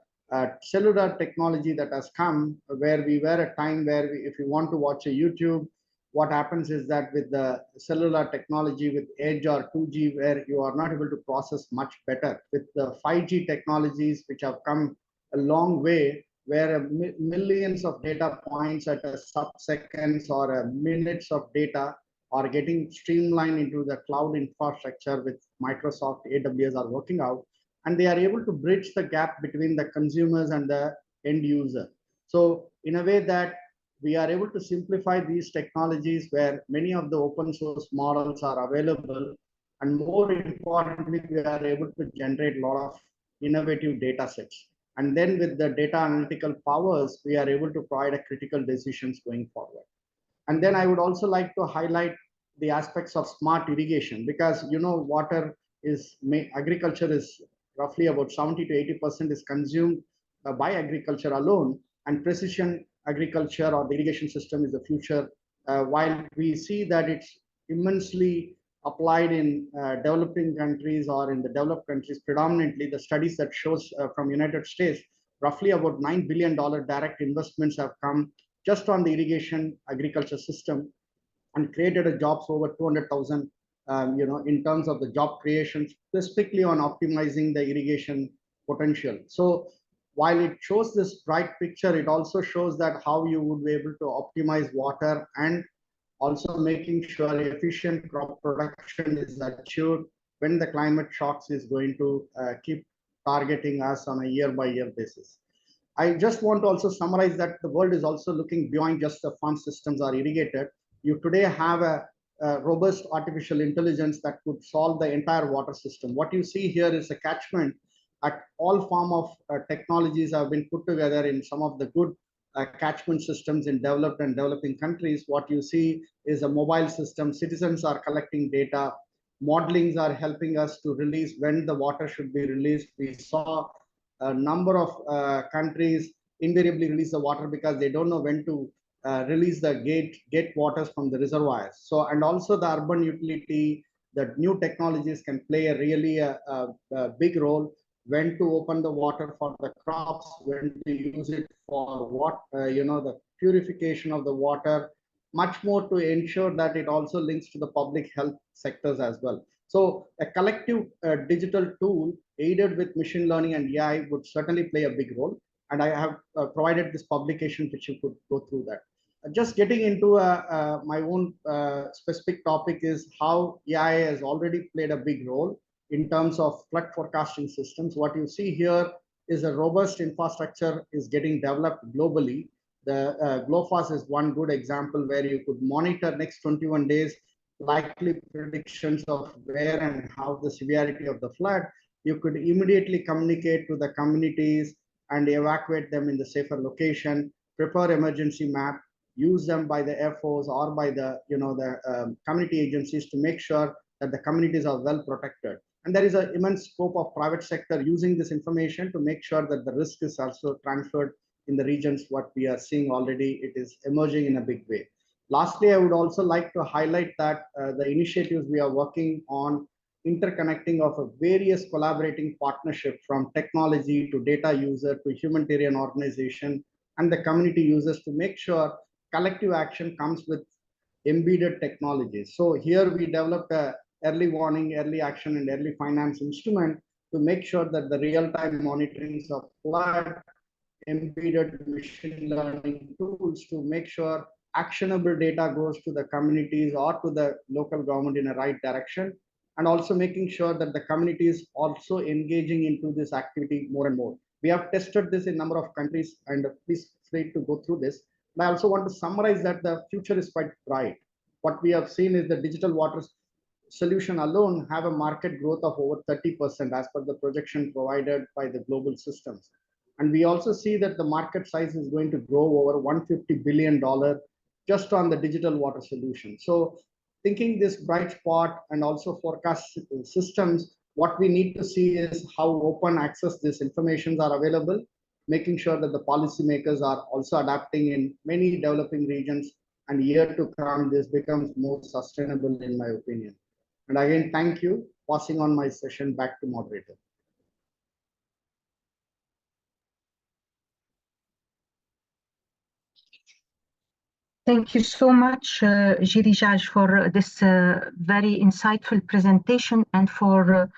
cellular technology that has come, where we were a time where if you want to watch a YouTube, what happens is that with the cellular technology, with Edge or 2G, where you are not able to process much better. With the 5G technologies, which have come a long way, where millions of data points at a sub-seconds or a minutes of data are getting streamlined into the cloud infrastructure, which Microsoft AWS are working out, and they are able to bridge the gap between the consumers and the end user. So in a way that we are able to simplify these technologies where many of the open source models are available, and more importantly, we are able to generate a lot of innovative data sets. And then with the data analytical powers, we are able to provide a critical decisions going forward. And then I would also like to highlight the aspects of smart irrigation, because water is, agriculture is roughly about 70 to 80% is consumed by agriculture alone, and precision agriculture or the irrigation system is the future. While we see that it's immensely applied in developing countries or in the developed countries, predominantly the studies that shows from United States, roughly about $9 billion direct investments have come just on the irrigation agriculture system, and created a jobs over 200,000, in terms of the job creation, specifically on optimizing the irrigation potential. So while it shows this bright picture, it also shows that how you would be able to optimize water and also making sure efficient crop production is achieved when the climate shocks is going to keep targeting us on a year-by-year basis. I just want to also summarize that the world is also looking beyond just the farm systems are irrigated. You today have a robust artificial intelligence that could solve the entire water system. What you see here is a catchment at all form of technologies have been put together in some of the good catchment systems in developed and developing countries. What you see is a mobile system. Citizens are collecting data. Modelings are helping us to release when the water should be released. We saw a number of countries invariably release the water because they don't know when to release the gate waters from the reservoirs. So, and also the urban utility, the new technologies can play a really a big role. When to open the water for the crops, when to use it for what, the purification of the water, much more to ensure that it also links to the public health sectors as well. So a collective digital tool aided with machine learning and AI would certainly play a big role. And I have provided this publication which you could go through that. Just getting into my own specific topic is how AI has already played a big role in terms of flood forecasting systems. What you see here is a robust infrastructure is getting developed globally. The GLOFAS is one good example where you could monitor next 21 days likely predictions of where and how the severity of the flood. You could immediately communicate to the communities and evacuate them in the safer location, prepare emergency map, use them by the FOs or by the community agencies to make sure that the communities are well protected. And there is an immense scope of private sector using this information to make sure that the risk is also transferred in the regions. What we are seeing already, it is emerging in a big way. Lastly, I would also like to highlight that the initiatives we are working on interconnecting of a various collaborating partnership from technology to data user to humanitarian organization and the community users to make sure collective action comes with embedded technologies. So here we developed a early warning, early action, and early finance instrument to make sure that the real-time monitorings of flood, embedded machine learning tools to make sure actionable data goes to the communities or to the local government in the right direction, and also making sure that the community is also engaging into this activity more and more. We have tested this in a number of countries, and please free to go through this. And I also want to summarize that the future is quite bright. What we have seen is the digital water solution alone have a market growth of over 30% as per the projection provided by the global systems. And we also see that the market size is going to grow over $150 billion just on the digital water solution. So thinking this bright spot and also forecast systems, what we need to see is how open access these informations are available, making sure that the policymakers are also adapting in many developing regions, and year to come, this becomes more sustainable in my opinion. And again, thank you. Passing on my session back to moderator. Thank you so much, Girijaj, for this very insightful presentation and for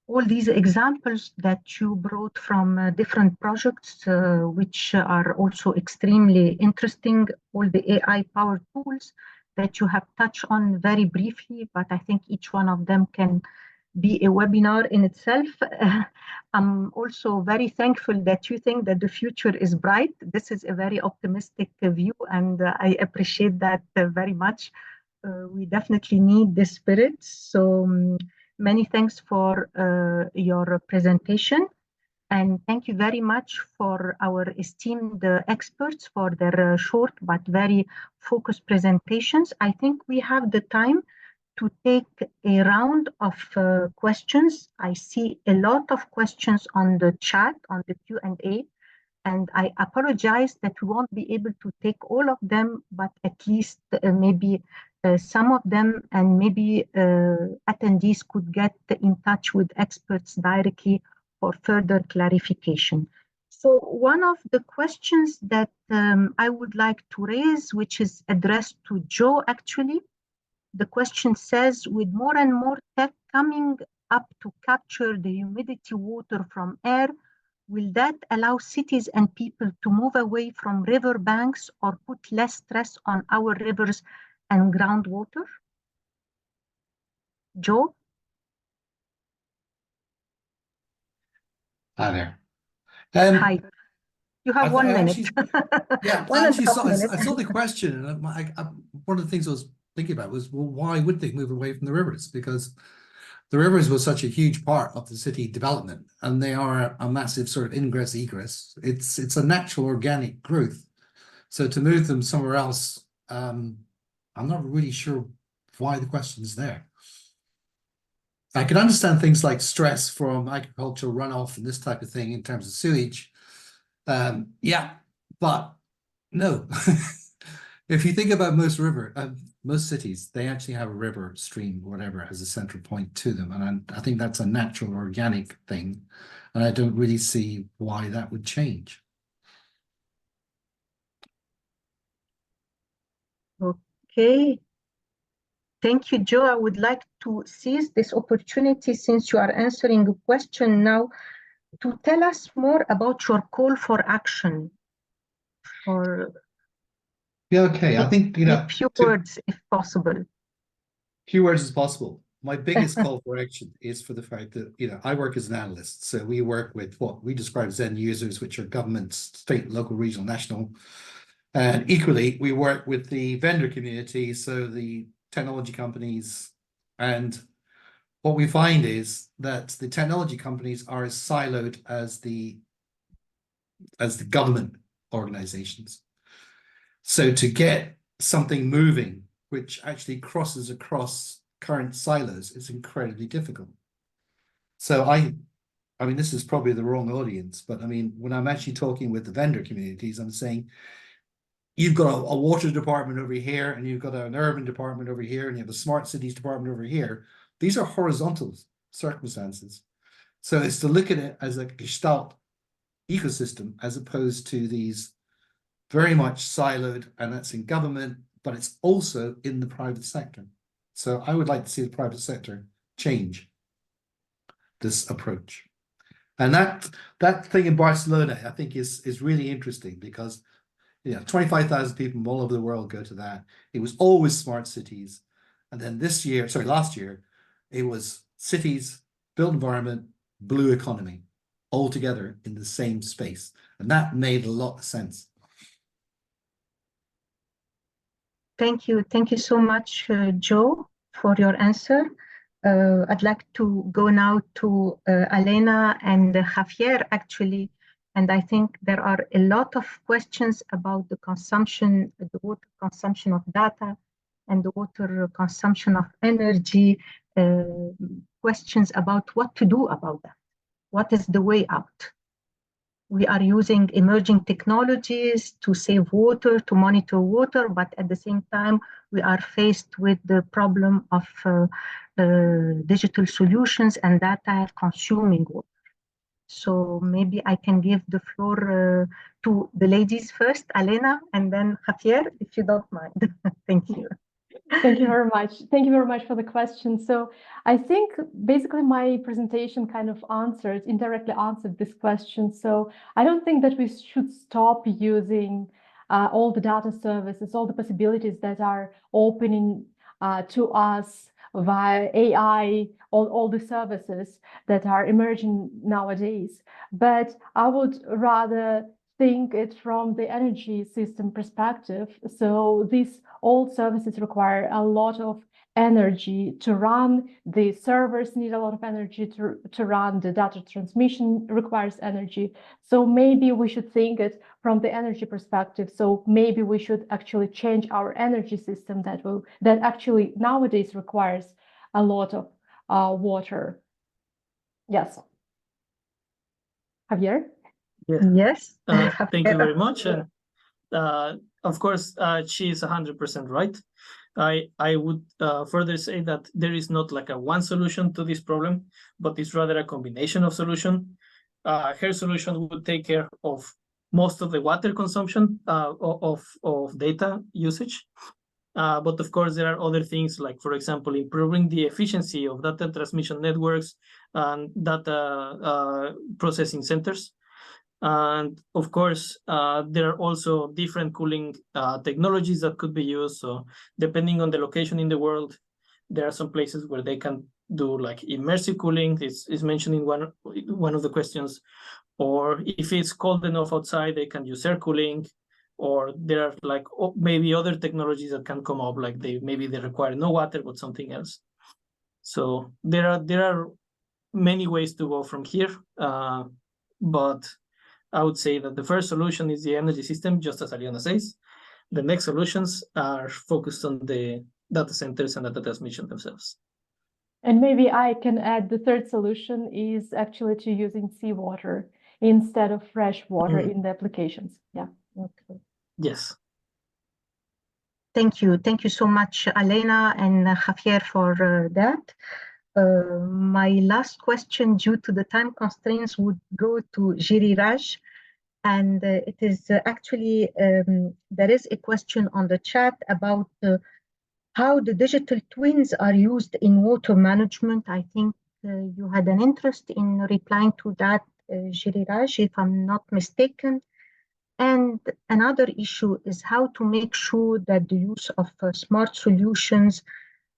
all these examples that you brought from different projects, which are also extremely interesting, all the AI-powered tools that you have touched on very briefly, but I think each one of them can be a webinar in itself. I'm also very thankful that you think that the future is bright. This is a very optimistic view, and I appreciate that very much. We definitely need this spirit. So many thanks for your presentation. And thank you very much for our esteemed experts for their short but very focused presentations. I think we have the time to take a round of questions. I see a lot of questions on the chat, on the Q&A, and I apologize that we won't be able to take all of them, but at least maybe some of them, and maybe attendees could get in touch with experts directly for further clarification. So one of the questions that I would like to raise, which is addressed to Joe actually, the question says, with more and more tech coming up to capture the humidity water from air, will that allow cities and people to move away from river banks or put less stress on our rivers and groundwater? Joe? Hi there. Hi. You have 1 minute. Yeah, I saw the question, and one of the things I was thinking about was, well, why would they move away from the rivers? Because the rivers was such a huge part of the city development, and they are a massive sort of ingress egress. It's a natural organic growth. So to move them somewhere else, I'm not really sure why the question is there. I can understand things like stress from agricultural runoff and this type of thing in terms of sewage. Yeah, but no. If you think about most cities, they actually have a river, stream, whatever, as a central point to them. And I think that's a natural, organic thing. And I don't really see why that would change. Okay. Thank you, Joe. I would like to seize this opportunity, since you are answering a question now, to tell us more about your call for action. Yeah, okay. I think, a few words, if possible. Few words as possible. My biggest call for action is for the fact that, I work as an analyst. So we work with what we describe as end users, which are governments, state, local, regional, national. And equally, we work with the vendor community, so the technology companies. And what we find is that the technology companies are as siloed as the government organizations. So to get something moving, which actually crosses across current silos, is incredibly difficult. So I mean, this is probably the wrong audience, but I mean, when I'm actually talking with the vendor communities, I'm saying, you've got a water department over here, and you've got an urban department over here, and you have a smart cities department over here. These are horizontal circumstances. So it's to look at it as a gestalt ecosystem as opposed to these very much siloed, and that's in government, but it's also in the private sector. So I would like to see the private sector change this approach. And that thing in Barcelona, I think is really interesting because 25,000 people from all over the world go to that. It was always smart cities. And then last year, it was cities, built environment, blue economy, all together in the same space. And that made a lot of sense. Thank you. Thank you so much, Joe, for your answer. I'd like to go now to Elena and Javier, actually. And I think there are a lot of questions about the consumption, the water consumption of data and the water consumption of energy, questions about what to do about that. What is the way out? We are using emerging technologies to save water, to monitor water, but at the same time, we are faced with the problem of digital solutions and data consuming water. So maybe I can give the floor to the ladies first, Elena, and then Javier, if you don't mind. Thank you. Thank you very much. Thank you very much for the question. So I think basically my presentation kind of indirectly answered this question. So I don't think that we should stop using all the data services, all the possibilities that are opening to us via AI, all the services that are emerging nowadays. But I would rather think it from the energy system perspective. So these all services require a lot of energy to run. The servers need a lot of energy to run. The data transmission requires energy. So maybe we should think it from the energy perspective. So maybe we should actually change our energy system that actually nowadays requires a lot of water. Yes. Javier? Yes. Thank you very much. And of course, she is 100% right. I would further say that there is not like a one solution to this problem, but it's rather a combination of solutions. Her solution would take care of most of the water consumption of data usage. But of course, there are other things like, for example, improving the efficiency of data transmission networks and data processing centers. And of course, there are also different cooling technologies that could be used. So depending on the location in the world, there are some places where they can do like immersive cooling. This is mentioned in one of the questions. Or if it's cold enough outside, they can use air cooling. Or there are like maybe other technologies that can come up, like maybe they require no water, but something else. So there are many ways to go from here. But I would say that the first solution is the energy system, just as Ariana says. The next solutions are focused on the data centers and data transmission themselves. And maybe I can add the third solution is actually to using seawater instead of fresh water in the applications. Yeah. Okay. Yes. Thank you. Thank you so much, Elena and Javier, for that. My last question, due to the time constraints, would go to Giriraj. And it is actually, there is a question on the chat about how the digital twins are used in water management. I think you had an interest in replying to that, Giriraj, if I'm not mistaken. And another issue is how to make sure that the use of smart solutions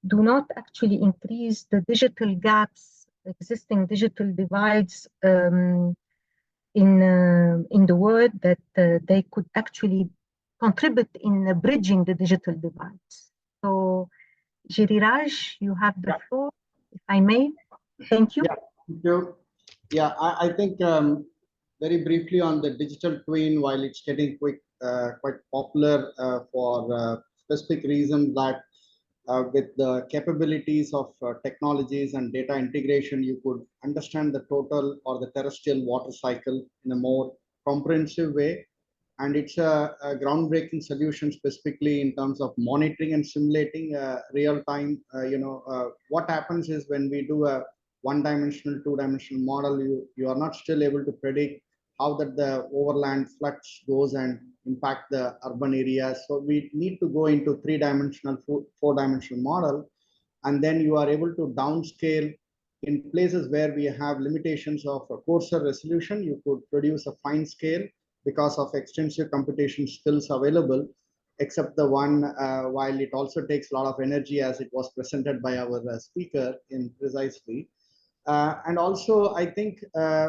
do not actually increase the digital gaps, existing digital divides in the world, that they could actually contribute in bridging the digital divides. So, Giriraj, you have the floor, if I may. Thank you. Yeah, thank you. Yeah, I think very briefly on the digital twin, while it's getting quite popular for specific reason that with the capabilities of technologies and data integration, you could understand the total or the terrestrial water cycle in a more comprehensive way. And it's a groundbreaking solution specifically in terms of monitoring and simulating real time. What happens is when we do a one-dimensional, two-dimensional model, you are not still able to predict how that the overland flux goes and impact the urban areas. So we need to go into three-dimensional, four-dimensional model, and then you are able to downscale in places where we have limitations of a coarser resolution. You could produce a fine scale because of extensive computation skills available, except the one, while it also takes a lot of energy, as it was presented by our speaker in precisely. And also, I think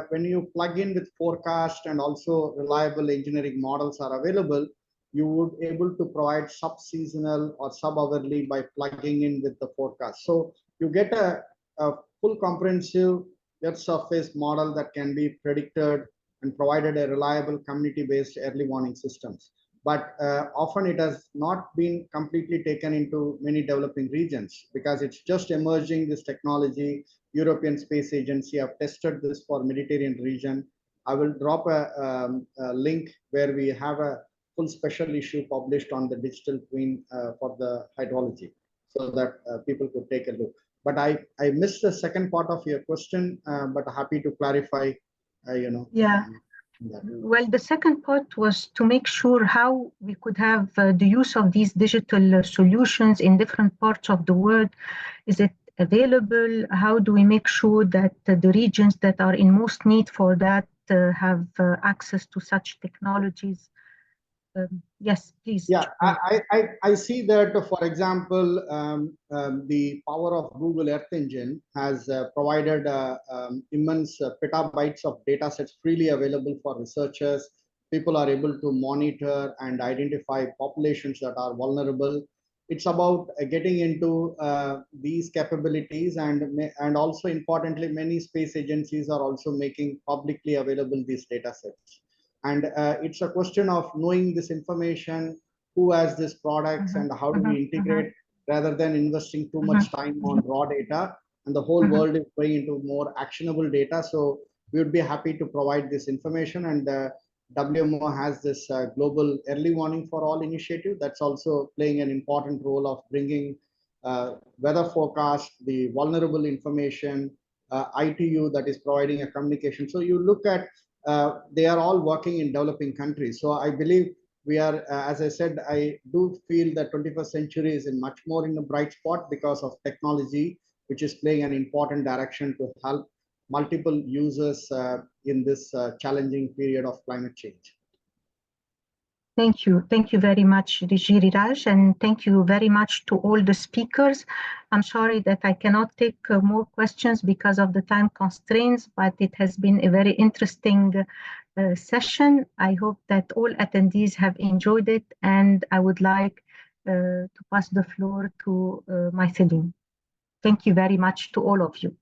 when you plug in with forecast and also reliable engineering models are available, you would able to provide sub-seasonal or sub-hourly by plugging in with the forecast. So you get a full comprehensive Earth surface model that can be predicted and provided a reliable community-based early warning systems. But often it has not been completely taken into many developing regions because it's just emerging, this technology. European Space Agency have tested this for Mediterranean region. I will drop a link where we have a full special issue published on the digital twin for the hydrology, so that people could take a look. But I missed the second part of your question, but happy to clarify, Yeah. Well, the second part was to make sure how we could have the use of these digital solutions in different parts of the world. Is it available? How do we make sure that the regions that are in most need for that have access to such technologies? Yes, please. Yeah, I see that, for example, the power of Google Earth Engine has provided immense petabytes of data sets freely available for researchers. People are able to monitor and identify populations that are vulnerable. It's about getting into these capabilities, and also importantly, many space agencies are also making publicly available these data sets. And it's a question of knowing this information, who has these products, and how do we integrate, rather than investing too much time on raw data. And the whole world is going into more actionable data. So we would be happy to provide this information. And WMO has this global early warning for all initiative that's also playing an important role of bringing weather forecast, the vulnerable information, ITU that is providing a communication. So you look at, they are all working in developing countries. So I believe we are, as I said, I do feel that 21st century is in much more in a bright spot because of technology, which is playing an important direction to help multiple users in this challenging period of climate change. Thank you. Thank you very much, Giriraj, and thank you very much to all the speakers. I'm sorry that I cannot take more questions because of the time constraints, but it has been a very interesting session. I hope that all attendees have enjoyed it, and I would like to pass the floor to Mythili. Thank you very much to all of you.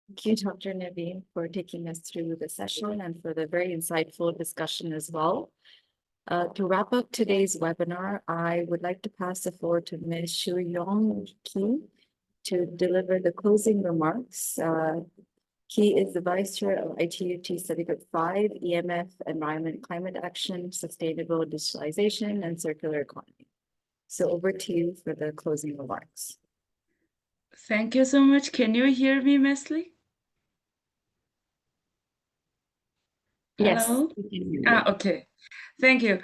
Thank you, Dr. Naveen, for taking us through the session and for the very insightful discussion as well. To wrap up today's webinar, I would like to pass the floor to Ms. Shuyong Ki to deliver the closing remarks. Ki is the Vice Chair of ITUT Study Group 5, EMF, Environment, Climate Action, Sustainable Digitalization, and Circular Economy. So over to you for the closing remarks. Thank you so much. Can you hear me, Mesli? Yes. Hello? Okay. Thank you.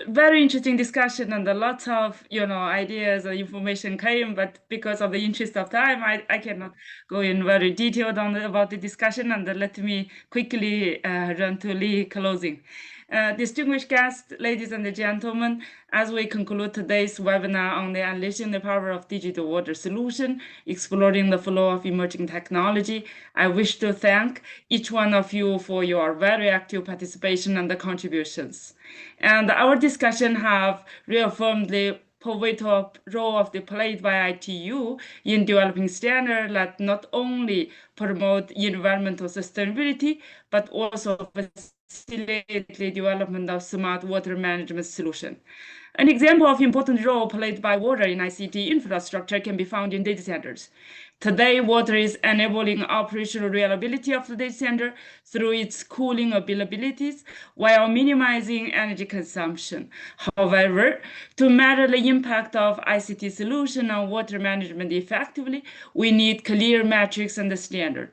Very interesting discussion, and a lot of ideas and information came, but because of the interest of time, I cannot go in very detailed about the discussion, and let me quickly run to the closing. Distinguished guests, ladies and gentlemen, as we conclude today's webinar on the unleashing the power of digital water solution, exploring the flow of emerging technology, I wish to thank each one of you for your very active participation and the contributions. And our discussion have reaffirmed the pivotal role played by ITU in developing standards that not only promote environmental sustainability, but also facilitate the development of smart water management solutions. An example of important role played by water in ICT infrastructure can be found in data centers. Today, water is enabling operational reliability of the data center through its cooling abilities while minimizing energy consumption. However, to measure the impact of ICT solution on water management effectively, we need clear metrics and standard.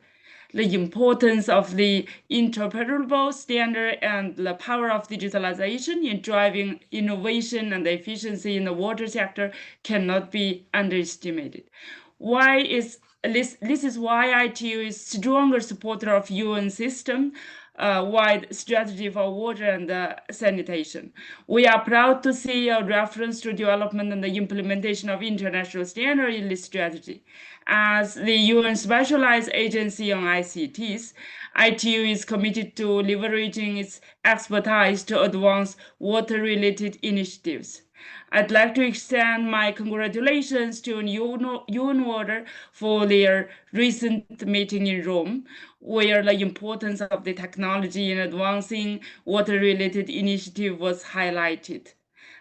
The importance of the interoperable standard and the power of digitalization in driving innovation and efficiency in the water sector cannot be underestimated. This is why ITU is stronger supporter of UN system wide strategy for water and sanitation. We are proud to see a reference to development and the implementation of international standard in this strategy. As the UN specialized agency on ICTs, ITU is committed to leveraging its expertise to advance water-related initiatives. I'd like to extend my congratulations to UN Water for their recent meeting in Rome, where the importance of the technology in advancing water-related initiative was highlighted.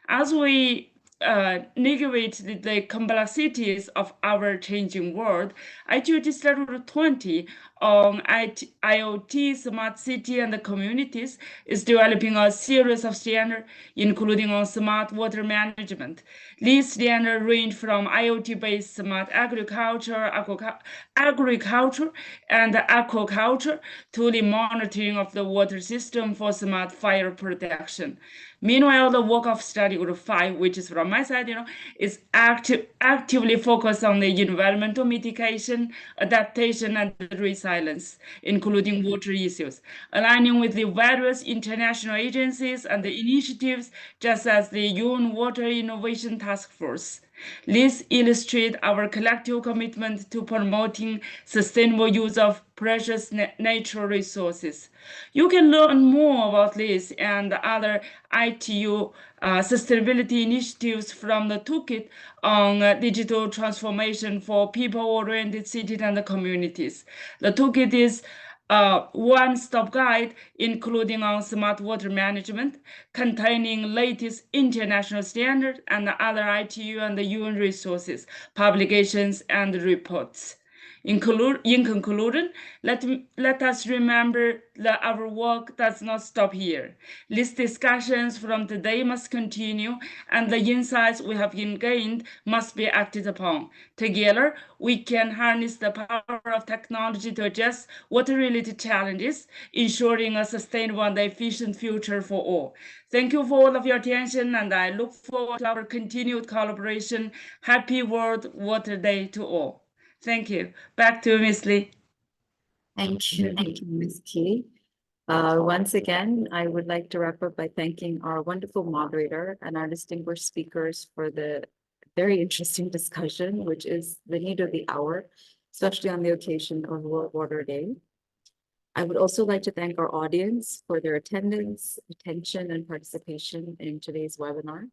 As we navigate the complexities of our changing world, ITU District 20 on IoT, smart city, and the communities is developing a series of standards, including on smart water management. These standards range from IoT-based smart agriculture, and aquaculture to the monitoring of the water system for smart fire protection. Meanwhile, the work of study group 5, which is from my side, is actively focused on the environmental mitigation, adaptation, and resilience, including water issues, aligning with the various international agencies and the initiatives, just as the UN Water Innovation Task Force. This illustrates our collective commitment to promoting sustainable use of precious natural resources. You can learn more about this and other ITU sustainability initiatives from the toolkit on digital transformation for people-oriented cities and communities. The toolkit is a one-stop guide, including on smart water management, containing latest international standards and other ITU and the UN resources, publications, and reports. In conclusion, let us remember that our work does not stop here. These discussions from today must continue, and the insights we have gained must be acted upon. Together, we can harness the power of technology to address water-related challenges, ensuring a sustainable and efficient future for all. Thank you for all of your attention, and I look forward to our continued collaboration. Happy World Water Day to all. Thank you. Back to Ms. Lee. Thank you, Ms. Key. Once again, I would like to wrap up by thanking our wonderful moderator and our distinguished speakers for the very interesting discussion, which is the need of the hour, especially on the occasion of World Water Day. I would also like to thank our audience for their attendance, attention, and participation in today's webinar.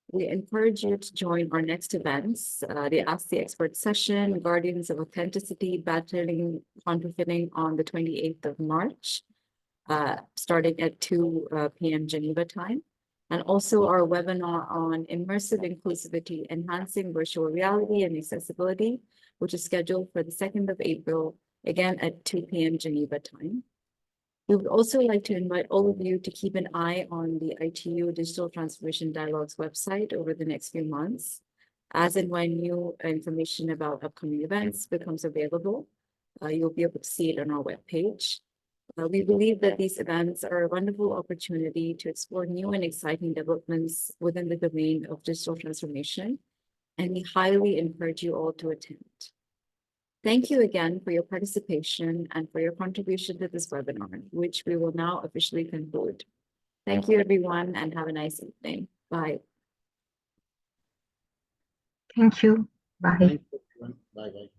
We encourage you to join our next events, the Ask the Expert session, Guardians of Authenticity, Battling Counterfeiting on the 28th of March, starting at 2 p.m. Geneva time, and also our webinar on Immersive Inclusivity, Enhancing Virtual Reality and Accessibility, which is scheduled for the 2nd of April, again at 2 p.m. Geneva time. We would also like to invite all of you to keep an eye on the ITU Digital Transformation Dialogues website over the next few months. As and when new information about upcoming events becomes available, you'll be able to see it on our webpage. We believe that these events are a wonderful opportunity to explore new and exciting developments within the domain of digital transformation, and we highly encourage you all to attend. Thank you again for your participation and for your contribution to this webinar, which we will now officially conclude. Thank you, everyone, and have a nice evening. Bye. Thank you. Bye. Thank you, everyone. Bye-bye.